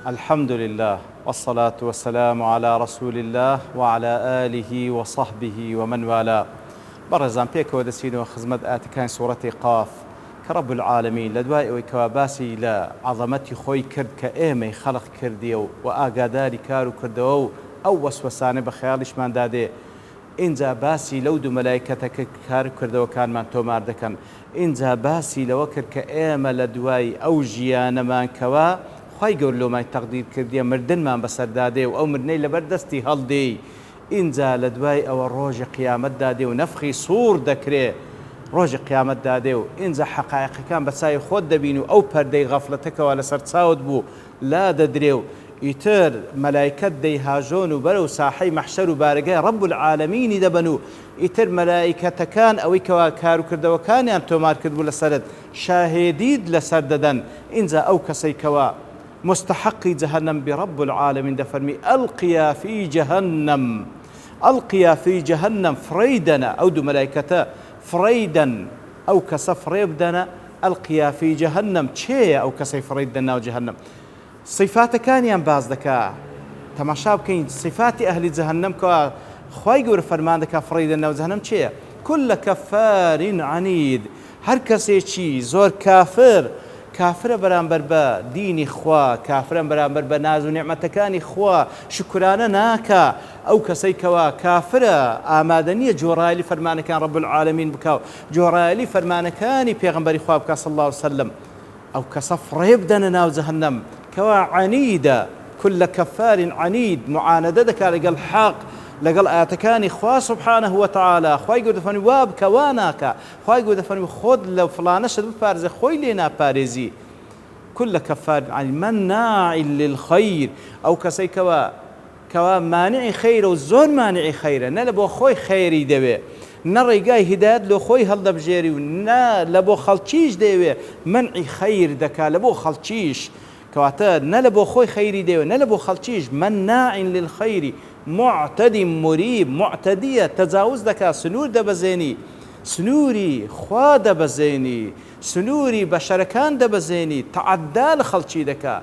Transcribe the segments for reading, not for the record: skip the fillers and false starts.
الحمد لله والصلاة والسلام على رسول الله وعلى آله وصحبه ومن والاه. برزان بيك ودسين وخزمت آتكان سورة قاف كرب العالمين لدواء وكواباسي لعظمتي خوي كرد كأيمي خلق كرديو وآقاداري كارو كردو أو وسوساني بخيالش من دادي إنجا باسي لود ملائكتك كارو كردو كان من تومار دكن إنجا باسي لوكر كأيمي لدواء أو جيانا من كوا خی گەور لۆمای تەقدیر کردیە مردنمان بەسەردادێ و ئەو مردنەی لەبەردەستی هەڵدێ ئینجا لە دوای ئەوە ڕۆژی قیامەتدا دێ و نەفخی سوور دەکرێ ڕۆژی قیامەتدا دێ و ئینجا حەقایقەکان بەچای خۆت دەبین و ئەو پەردەی غەفڵەتەکەوە لەسەر چاوت بوو لا دەدرێ و ئیتر مەلایکەت دەیهاژۆن و بەرەو ساحەی مەحشەر و بارگای ڕەب العالەمینی دەبن و ئیتر مەلایکەتەکان ئەوەی کەوا کاروکردەوەکانیان تۆمار کردبوو لەسەرت شاهێدیت لەسەر دەدەن ئینجا ئەو کەسەی کەوا مستحقي جهنم برب العالمين دفرمي ألقيا في جهنم ألقيا في جهنم فريدنا أو دو ملائكة فريدا أو كسفريبدنا ألقيا في جهنم تشي أو كسفريدنا وجهنم صفات كان ينباز دكا تماشاب كين صفات أهل جهنم كوا خواي قور فرمان دكا فريدنا وجهنم تشي كل كفار عنيد هر كسي تشي زور كافر كافرە بەرامبەر بە دینی خوا کافرە بەرامبەر بە ناز و نعمەتەکانی خوا شکرانە ناکا ئەو کەسەی کەوا کافرە ئامادە نییە جۆرایلی فەرمانەکان ڕەب العالەمین بکاو جۆرایلی فەرمانەکانی پێغەمبەری خوا بکا صلی الله علیه وسلم ئەو کەسە فڕێ بدەنە ناو جەهەنەم کەوا عنیدە كل كفار عنيد معاندە دەکا لەگەڵ حەق لەگەڵ ئاەتەکانی خوا سبحانه وتعالى خوای گەورە دەفەرمێ وا بکە وا ناکە خوای گەورە دەفەرمێ خۆت لە فڵانەشت بپارێزە خۆی لێ ناپارێزی كل كفار عنيد مناع للخير ئەو کەسەی کەوا مانعی خەیرە و زۆر مانعی خەیرە نە لە بۆ خۆی خەیری دەوێ نە ڕێگای هیدایەت لە خۆی هەڵدەبژێری و نە لە بۆ خەڵکیش دەوێ منعی خەیر دەکا لە بۆ خەڵکیش کەواتە نە لە بۆ خۆی خەیری دەوێ نە لە بۆ خەڵکیش مناع للخەیری معتدی مریب معتدیە تەجاوز دەکا سنوور دەبەزێنی سنووری خوا دەبەزێنی سنووری بەشەرەکان دەبەزێنی تەعەدا لە خەڵکی دەکا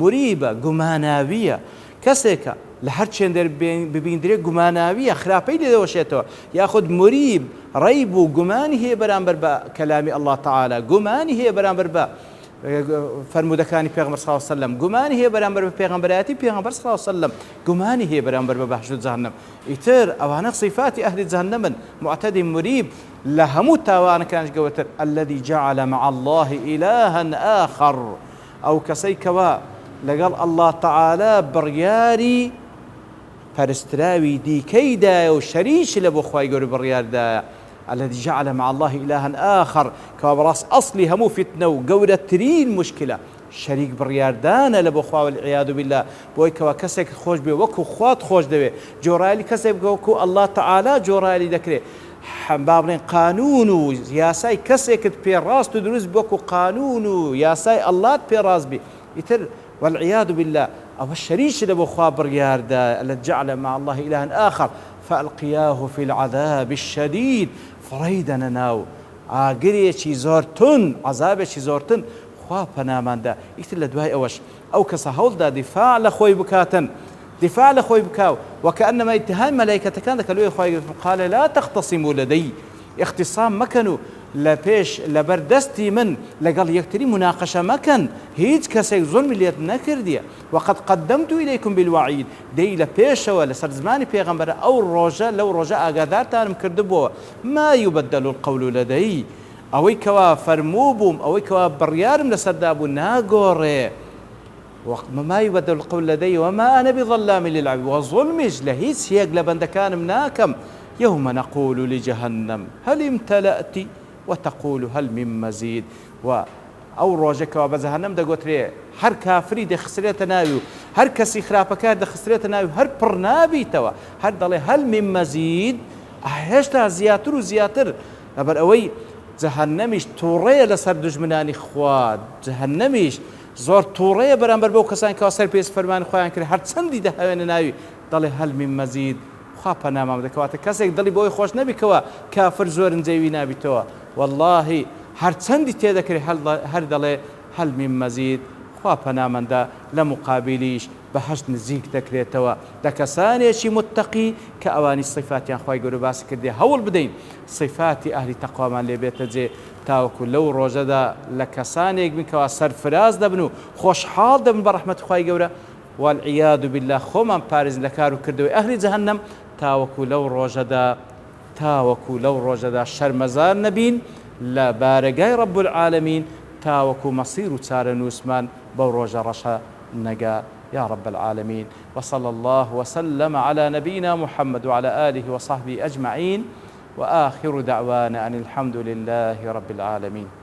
مریبە گوماناویە کەسێکە لە هەر چێندەر ببیندرێ گوماناویە خراپەی لێدەوەشێتەوە یاخود مریب ڕەیب و گومانی هەیە بەرامبەر بە کەلامی الله تعالى گومانی هەیە بەرامبەر بە فرمودەکانی پێغەمبەر صلی الله علیه وسلم گومانی هەیە بەرامبەر بە پێغەمبەرایەتی پێغەمبەر صلی الله علیه وسلم گومانی هەیە بەرامبەر بە بەهشت و جەهەنەم ئیتر ئەوانە صفاتی ئەهلی جەهەنەمن معتەدی مریب لە هەموو تاوانەکانش گەورەتر الذي جعل مع الله إلها آخر ئەو کەسەی کەوا لەگەڵ الله تعالى بڕیاری پەرستراوی دیکەیدایە و شەریکی لە بۆ خوای گەورە بڕیاردایە الذي جعل مع الله إلها آخر كابراس أصلي همو فتنة وقولة ترين مشكلة شريك برياردان لبو خواه والعياذ بالله بوي كوا كسك خوش بي وكو خوات خوش دوي جورالي كسك وكو الله تعالى جورالي ذكري بابرين قانون ياساي كسك بيراس تدرس بوكو قانون ياساي الله بيراس بي يتر والعياذ بالله أو الشريك لبو خواه برياردا الذي جعل مع الله إلها آخر فألقياه في العذاب الشديد فريدنا ناو ئاگرێکی زۆرتون عذابێکی زۆرتن خوا پەناماندا ئیتر لە دوای ئەوەش ئەو کەسە هەوڵدا دیفاع لە خۆی بکاتن دیفاع لە خۆی بکاو وەکەئەنەما ئیتهام مەلایکەتەکان دەکە لێی خوای قال لا تختصموا لدي اختصام مەکەن و لە پێش لەبەردەستی من لەگەڵ یەکتری مناقەشە مەکەن هیچ کەسێک زوڵمی لێت نەکردیە وقد قدمت إليكم بالوعيد دەی لە پێشەوە لەسەر زمانی پێغەمبەرە ئەو ڕۆژە لەو ڕۆژە ئاگادارتانم کردبووە ما يبدل القول لدي ئەوەی کەوا فەرموو بووم ئەوەی کەوا بڕیارم لەسەردا بوو ناگۆڕێ ما يبدل القول لدي وما أنا بظلام للعبيد وظلمش لە هیچ یەک لە بەندەکانم ناکەم يوم نقول لجهنم هل امتلأت وتقول هل من مزيد و ئەو ڕۆژێکەوە بە جەهەنەم دەگوترێ هەر کافری دەخسترێتە ناوی و هەر کەسی خراپەکار دەخسترێتە ناوی و هەر پڕ نابیتەوە هەر دەڵێ هەل من مەزید هێشتا زیاتر و زیاتر لەبەر ئەوەی جەهەنەمیش تووڕەیە لەسەر دوژمنانی خوا جەهەنەمیش زۆر تووڕەیە بەرامبەر بەو کەسانی کەوا سەرپێست فەرمانی خۆیان کرد هەر چەندی دەهەوێنە ناوی دەڵێ هەل من مەزید خوا پەنامام دەکەواتە کەسێک دڵی بۆی خۆش نەبیکەوە کافر زۆرنجەوی نابیتەوە والله هەر چەندی تێدەکرێت هەر دەڵێ هەل من مەزید خوا پەنامەندە لە مقابلیش بەهەشت نزیک دەکرێتەوە لە کەسانێکی متتەقی کە ئەوانی صفاتیان خوای گەورە باسی کردێ هەوڵ بدەین صفاتی ئەهلی تەقوامان لێ بێتە جێ تاوەکو لەو ڕۆژەدا لە کەسانێک بنکەوە سەرفراز دەبن و خۆشحاڵ دەبن بە ڕەحمەت خوای گەورە والعیاذ بالله خۆمان پارێز لە کار و کردەوەی ئەهلی جەهەنەم تاوەکو لەو ڕۆژەدا شەرمەزار نەبین لە بارگای رب العالمین تاوەکو مەسیر و چارە نووسمان بەو ڕۆژە ڕەشە نەگا يا رب العالمين وصلى الله وسلم على نبينا محمد وعلى آله وصحبه أجمعين وآخر دعوانا أن الحمد لله رب العالمين